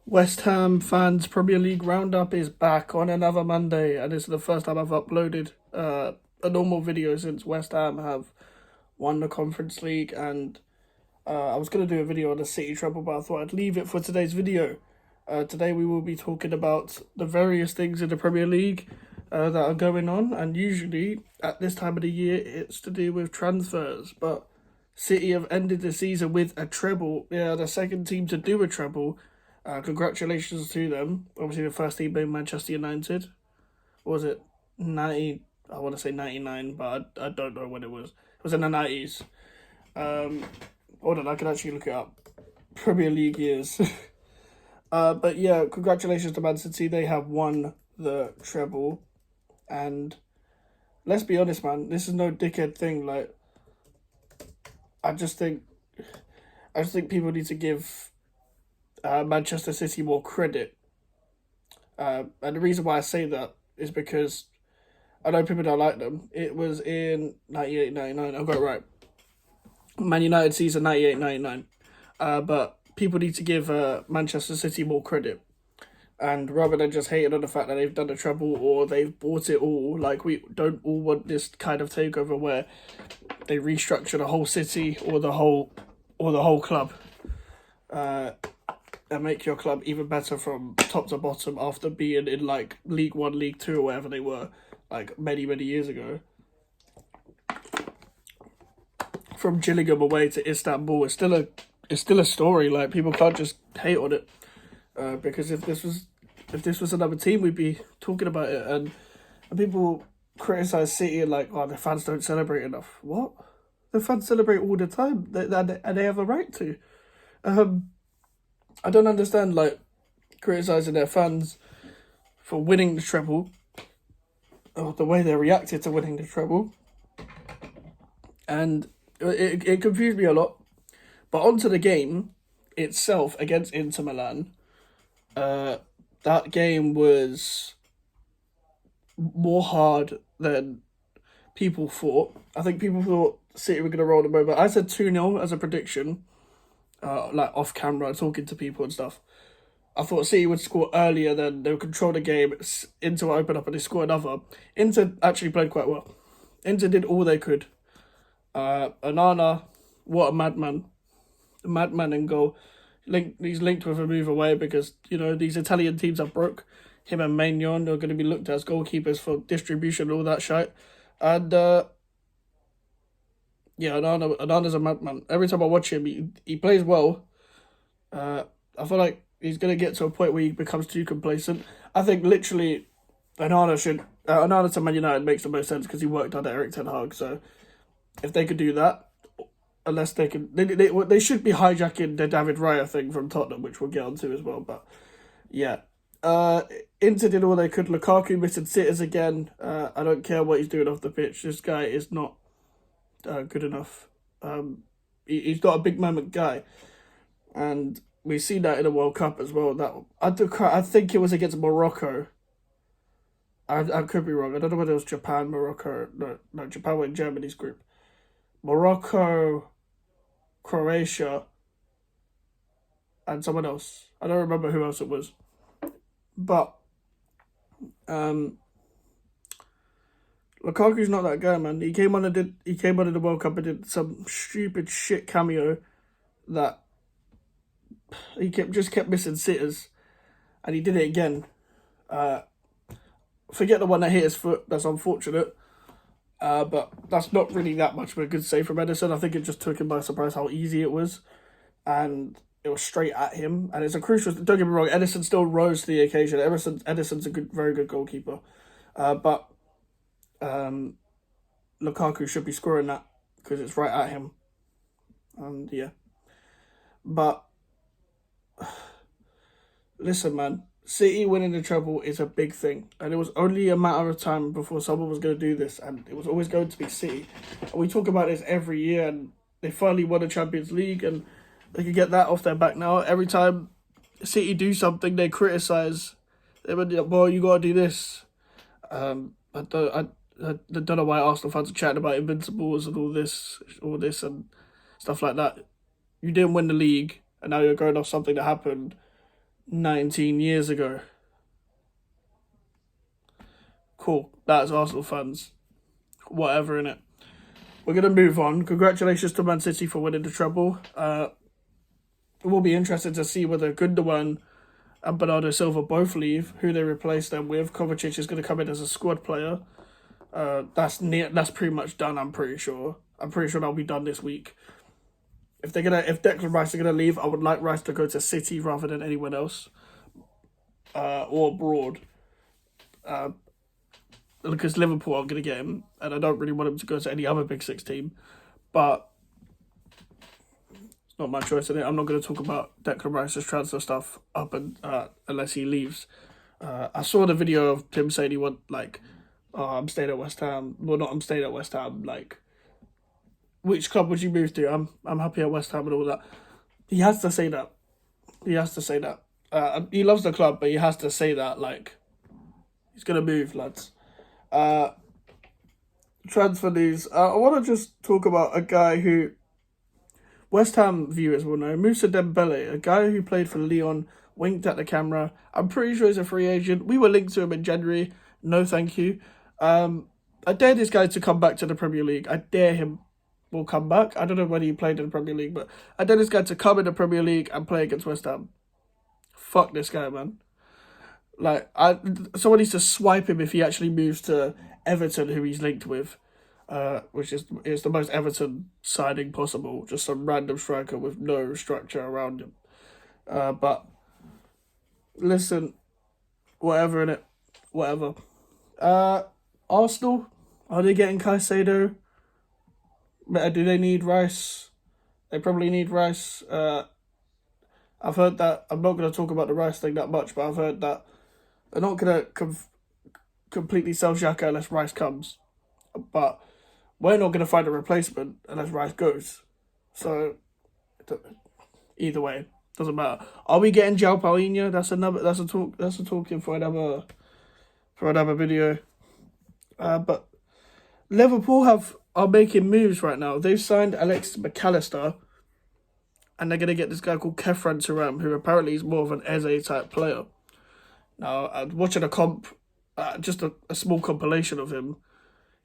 West Ham fans Premier League Roundup is back on another Monday, and this is the first time I've uploaded a normal video since West Ham have won the Conference League. And I was going to do a video on the City Treble, but I thought I'd leave it for today's video. Today we will be talking about the various things in the Premier League that are going on, and usually at this time of the year it's to do with transfers, but City have ended the season with a treble. Yeah, the second team to do a treble. Congratulations to them. Obviously, the first team being Manchester United. What was it 90? I want to say 99, but I don't know when it was. It was in the 90s. Hold on, I can actually look it up. Premier League years. But yeah, congratulations to Man City. They have won the treble, and let's be honest, man. This is no dickhead thing. Like, I just think, people need to give Manchester City more credit. And the reason why I say that is because I know people don't like them. It was in 98-99. I got it right. Man United season 98-99. But people need to give Manchester City more credit. And rather than just hating on the fact that they've done the treble or they've bought it all, like, we don't all want this kind of takeover where they restructure the whole city or the whole club. And make your club even better from top to bottom after being in like League One, League Two, or whatever they were, like many years ago. From Gillingham away to Istanbul, it's still a story. Like, people can't just hate on it, because if this was another team, we'd be talking about it. And people criticize City and like, oh, the fans don't celebrate enough. What? The fans celebrate all the time, and they have a right to. I don't understand, like, criticising their fans for winning the treble, or the way they reacted to winning the treble. And it confused me a lot. But onto the game itself against Inter Milan, that game was more hard than people thought. I think people thought City were going to roll them over. I said 2-0 as a prediction. Like off camera, talking to people and stuff. I thought City would score earlier, then they would control the game. Inter would open up and they score another. Inter actually played quite well. Inter did all they could. Onana, what a madman. A madman in goal. He's linked with a move away because, these Italian teams are broke. Him and Maignan are going to be looked at as goalkeepers for distribution and all that shit. And yeah, Onana's a madman. Every time I watch him, he plays well. I feel like he's going to get to a point where he becomes too complacent. I think literally Onana to Man United makes the most sense because he worked under Eric Ten Hag. So if they could do that, unless they can, they should be hijacking the David Raya thing from Tottenham, which we'll get onto as well. But yeah, Inter did all they could. Lukaku missing sitters again. I don't care what he's doing off the pitch. This guy is not good enough. He's not a big moment guy, and we've seen that in the World Cup as well. That I think it was against Morocco. I could be wrong. I don't know whether it was Japan, Morocco. No, Japan were in Germany's group. Morocco, Croatia, and someone else. I don't remember who else it was, but Lukaku's not that guy, man. He came on in the World Cup and did some stupid shit cameo that he kept missing sitters, and he did it again. Forget the one that hit his foot. That's unfortunate. But that's not really that much of a good save from Edison. I think it just took him by surprise how easy it was, and it was straight at him. And it's a crucial. Don't get me wrong. Edison still rose to the occasion. Edison's a very good goalkeeper, but Lukaku should be scoring that because it's right at him. And yeah, but listen, man. City winning the treble is a big thing, and it was only a matter of time before someone was going to do this, and it was always going to be City. And we talk about this every year, and they finally won the Champions League, and they can get that off their back now. Every time City do something, they criticise. They went, well, you got to do this. I don't know why Arsenal fans are chatting about invincibles and all this and stuff like that. You didn't win the league, and now you're going off something that happened 19 years ago. Cool. That's Arsenal fans. Whatever, innit? We're going to move on. Congratulations to Man City for winning the treble. It will be interesting to see whether Gundogan and Bernardo Silva both leave, who they replace them with. Kovacic is going to come in as a squad player. That's pretty much done, I'm pretty sure. I'm pretty sure that'll be done this week. If Declan Rice are gonna leave, I would like Rice to go to City rather than anyone else. Or abroad. Because Liverpool are gonna get him, and I don't really want him to go to any other Big Six team. But it's not my choice in it. I'm not gonna talk about Declan Rice's transfer stuff unless he leaves. I saw the video of Tim saying he want I'm staying at West Ham. Well, not I'm staying at West Ham. Like, which club would you move to? I'm happy at West Ham and all that. He has to say that. He has to say that. He loves the club, but he has to say that. Like, he's gonna move, lads. Transfer news. I want to just talk about a guy who West Ham viewers will know. Moussa Dembele, a guy who played for Lyon, winked at the camera. I'm pretty sure he's a free agent. We were linked to him in January. No, thank you. I dare this guy to come back to the Premier League. I dare him will come back. I don't know when he played in the Premier League, but I dare this guy to come in the Premier League and play against West Ham. Fuck this guy, man. Like, someone needs to swipe him if he actually moves to Everton, who he's linked with, which is the most Everton signing possible. Just some random striker with no structure around him. But listen, whatever, innit? Whatever. Arsenal, are they getting Caicedo? Do they need Rice? They probably need Rice. I've heard that. I'm not going to talk about the Rice thing that much, but I've heard that they're not going to completely sell Xhaka unless Rice comes. But we're not going to find a replacement unless Rice goes. So either way, doesn't matter. Are we getting João Paulinho? That's a talking for another video. But Liverpool are making moves right now. They've signed Alexis McAllister, and they're gonna get this guy called Kefren Turam, who apparently is more of an Eze type player. Now, I'm watching just a small compilation of him.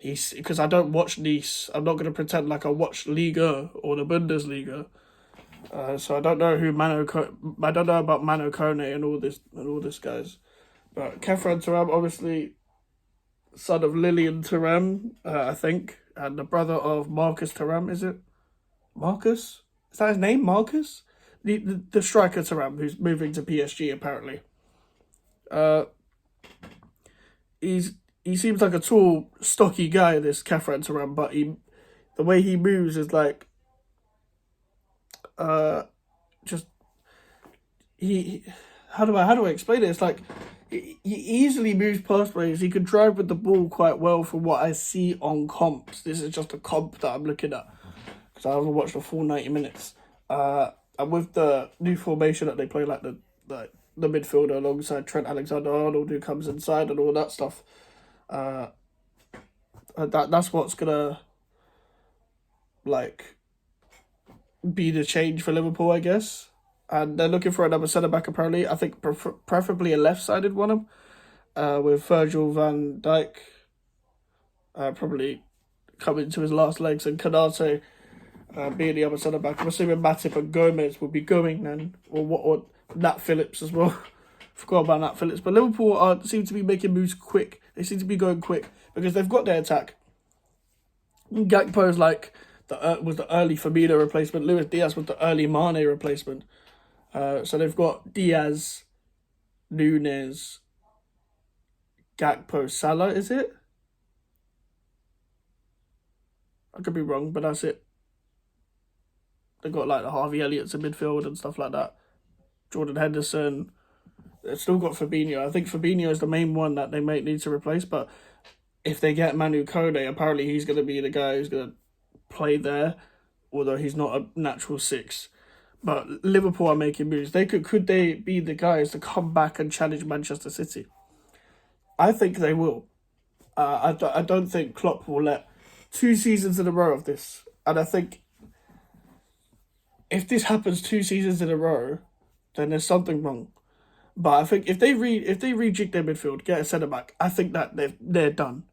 Because I don't watch Nice. I'm not gonna pretend like I watch Liga or the Bundesliga. So I don't know I don't know about Mano Kone and all this guys. But Kefren Turam, obviously, son of Lilian Thuram, I think, and the brother of Marcus Thuram, is it? Marcus? Is that his name, Marcus? The striker Thuram, who's moving to PSG, apparently. He seems like a tall, stocky guy, this Kefren Thuram, but the way he moves is like, how do I explain it? It's like, he easily moves past players. He can drive with the ball quite well from what I see on comps. This is just a comp that I'm looking at because I haven't watched the full 90 minutes. And with the new formation that they play, like the midfielder alongside Trent Alexander-Arnold, who comes inside and all that stuff, that's what's gonna be the change for Liverpool, I guess. And they're looking for another centre-back, apparently. I think preferably a left-sided one, with Virgil van Dijk probably coming to his last legs, and Canate being the other centre-back. I'm assuming Matip and Gomez will be going then, or Nat Phillips as well. Forgot about Nat Phillips. But Liverpool seem to be making moves quick. They seem to be going quick because they've got their attack. Gakpo's was the early Firmino replacement. Luis Diaz was the early Mane replacement. So they've got Diaz, Nunes, Gakpo, Salah, is it? I could be wrong, but that's it. They've got the Harvey Elliott's in midfield and stuff like that. Jordan Henderson. They've still got Fabinho. I think Fabinho is the main one that they might need to replace, but if they get Manu Kone, apparently he's going to be the guy who's going to play there, although he's not a natural six. But Liverpool are making moves. Could they be the guys to come back and challenge Manchester City? I think they will. I don't think Klopp will let 2 seasons in a row of this. And I think if this happens 2 seasons in a row, then there's something wrong. But I think if they rejig their midfield, get a centre back, I think that they're done.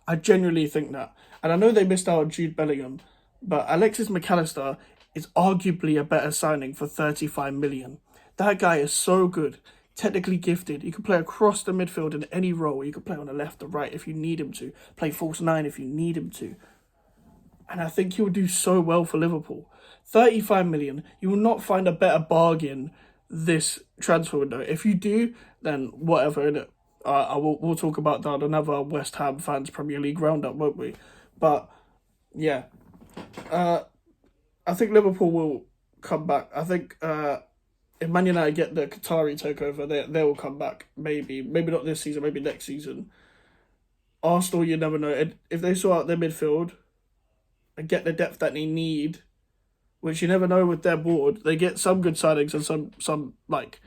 I genuinely think that. And I know they missed out on Jude Bellingham, but Alexis McAllister is arguably a better signing for 35 million. That guy is so good, technically gifted. He can play across the midfield in any role. He can play on the left or right if you need him to. Play false nine if you need him to. And I think he'll do so well for Liverpool. 35 million. You will not find a better bargain this transfer window. If you do, then whatever, innit? We'll talk about that on another West Ham fans Premier League roundup, won't we? But yeah, I think Liverpool will come back. I think if Man United get the Qatari takeover, they will come back. Maybe not this season, maybe next season. Arsenal, you never know. If they sort out their midfield and get the depth that they need, which you never know with their board, they get some good signings and some like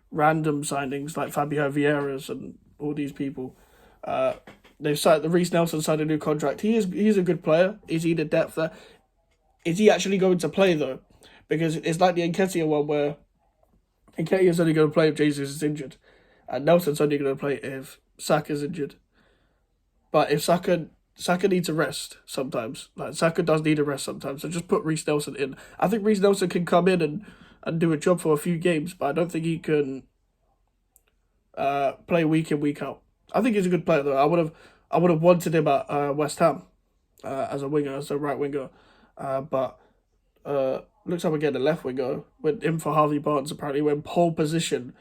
random signings like Fabio Vieira's and all these people. They've signed the Reece Nelson signed a new contract. He's a good player. Is he the depth there? Is he actually going to play though? Because it's like the Nketiah one where Nketiah is only going to play if Jesus is injured, and Nelson's only going to play if Saka's injured. But if Saka needs a rest sometimes, like Saka does need a rest sometimes, so just put Reece Nelson in. I think Reece Nelson can come in and do a job for a few games, but I don't think he can play week in, week out. I think he's a good player though. I would have wanted him at West Ham as a winger, as a right winger, but looks like we're getting a left winger. Went in for Harvey Barnes apparently. We're in pole position,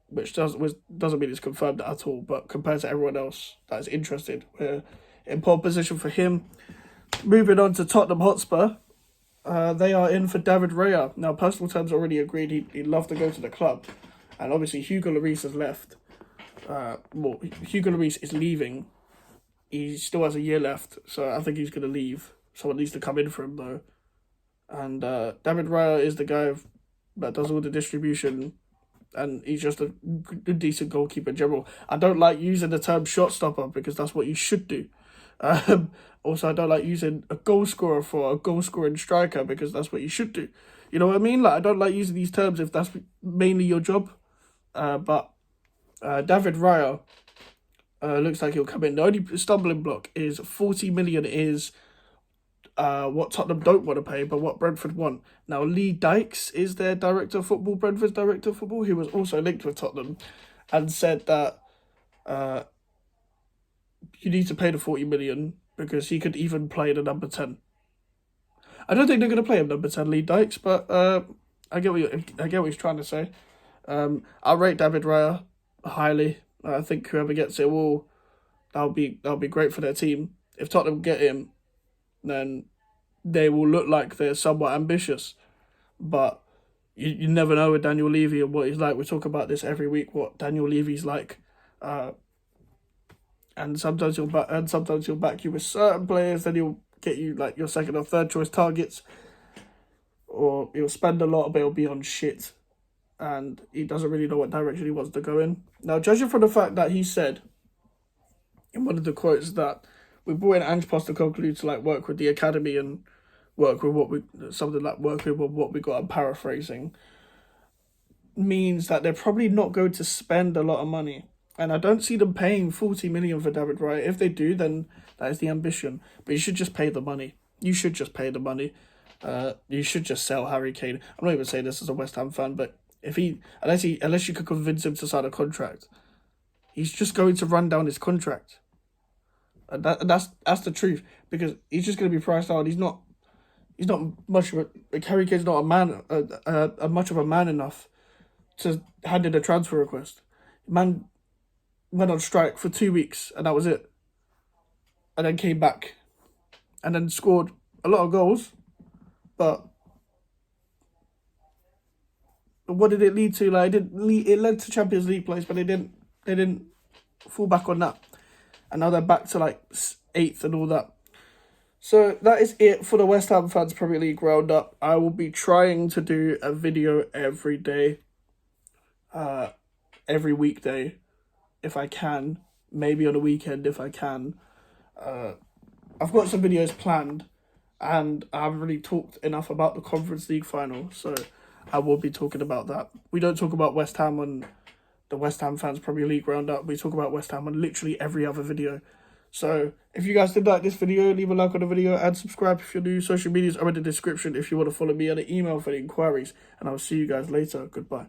which doesn't mean it's confirmed at all. But compared to everyone else that's interested, we're in pole position for him. Moving on to Tottenham Hotspur. They are in for David Raya. Now, personal terms already agreed he'd love to go to the club. And obviously, Hugo Lloris has left. Hugo Lloris is leaving. He still has a year left, so I think he's going to leave. Someone needs to come in for him, though. And David Raya is the guy that does all the distribution, and he's just a decent goalkeeper in general. I don't like using the term shot stopper because that's what you should do. Also, I don't like using a goal scorer for a goal scoring striker because that's what you should do. You know what I mean? Like, I don't like using these terms if that's mainly your job. But David Raya looks like he'll come in. The only stumbling block is 40 million is what Tottenham don't want to pay, but what Brentford want. Now, Lee Dykes is their director of football, Brentford's director of football, who was also linked with Tottenham, and said that you need to pay the 40 million because he could even play the number 10. I don't think they're going to play him number 10, Lee Dykes, but I get what he's trying to say. I rate David Raya highly. I think whoever gets it that'll be great for their team. If Tottenham get him, then they will look like they're somewhat ambitious. But you never know with Daniel Levy and what he's like. We talk about this every week, what Daniel Levy's like. And sometimes he'll back you with certain players, then he'll get you like your second or third choice targets. Or he'll spend a lot, but he'll be on shit. And he doesn't really know what direction he wants to go in. Now, judging from the fact that he said in one of the quotes that we brought in Ange Postecoglou to like work with the academy and work with what we got. I'm paraphrasing. Means that they're probably not going to spend a lot of money, and I don't see them paying 40 million for David Raya. If they do, then that is the ambition. But you should just pay the money. You should just sell Harry Kane. I'm not even saying this as a West Ham fan, but unless you could convince him to sign a contract, he's just going to run down his contract. And that's the truth, because he's just going to be priced out. He's not much of a Harry Kane's not a man, much of a man enough to hand in a transfer request. Man went on strike for 2 weeks and that was it, and then came back, and then scored a lot of goals, but what did it lead to? Like, it led to Champions League place, but they didn't fall back on that. And now they're back to like 8th and all that. So that is it for the West Ham Fans Premier League Roundup. I will be trying to do a video every day, every weekday, if I can. Maybe on a weekend if I can. I've got some videos planned, and I haven't really talked enough about the Conference League final. So I will be talking about that. We don't talk about West Ham on the West Ham Fans Premier League Roundup. We talk about West Ham on literally every other video. So if you guys did like this video, leave a like on the video and subscribe if you're new. Social medias are in the description if you want to follow me, and an email for the inquiries. And I'll see you guys later. Goodbye.